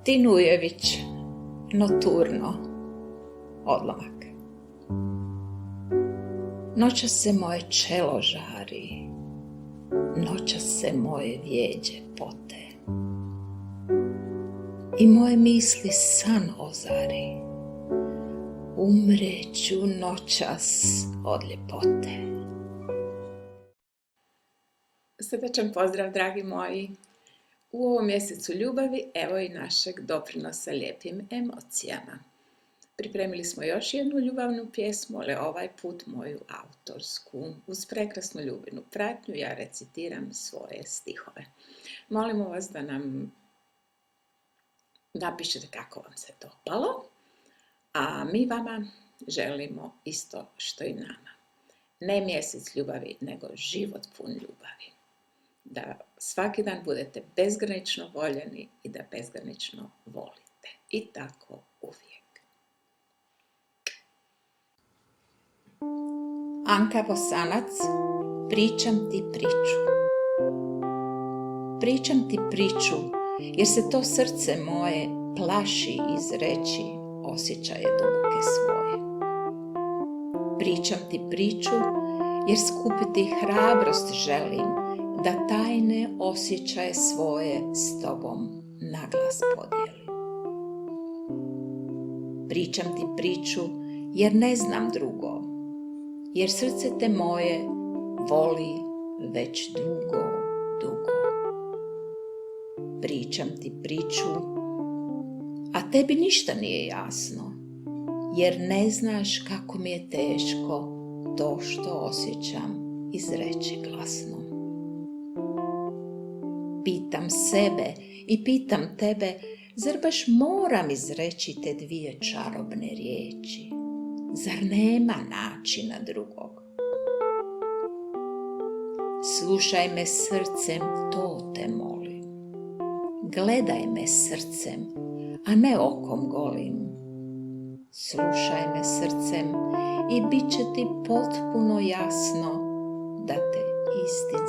Tinujević, Noturno, odlomak. Noćas se moje čelo žari, noćas se moje vjeđe pote i moje misli san ozari, umreću noćas od ljepote. Srdačan pozdrav, dragi moji! U ovom mjesecu ljubavi evo i našeg doprinosa lijepim emocijama. Pripremili smo još jednu ljubavnu pjesmu, ali ovaj put moju autorsku. Uz prekrasnu ljubavnu pratnju ja recitiram svoje stihove. Molimo vas da nam napišete kako vam se dopalo, a mi vama želimo isto što i nama. Ne mjesec ljubavi, nego život pun ljubavi. Da svaki dan budete bezgranično voljeni i da bezgranično volite. I tako uvijek. Anka Bosanac, pričam ti priču. Pričam ti priču, jer se to srce moje plaši izreći osjećaje duboke svoje. Pričam ti priču, jer skupiti hrabrost želim, da tajne osjećaje svoje s tobom naglas podijelim. Pričam ti priču, jer ne znam drugo, jer srce te moje voli već dugo, dugo. Pričam ti priču, a tebi ništa nije jasno, jer ne znaš kako mi je teško to što osjećam izreći glasno. Pitam sebe i pitam tebe, zar baš moram izreći te dvije čarobne riječi? Zar nema načina drugog? Slušaj me srcem, to te molim. Gledaj me srcem, a ne okom golim. Slušaj me srcem i bit će ti potpuno jasno da te istina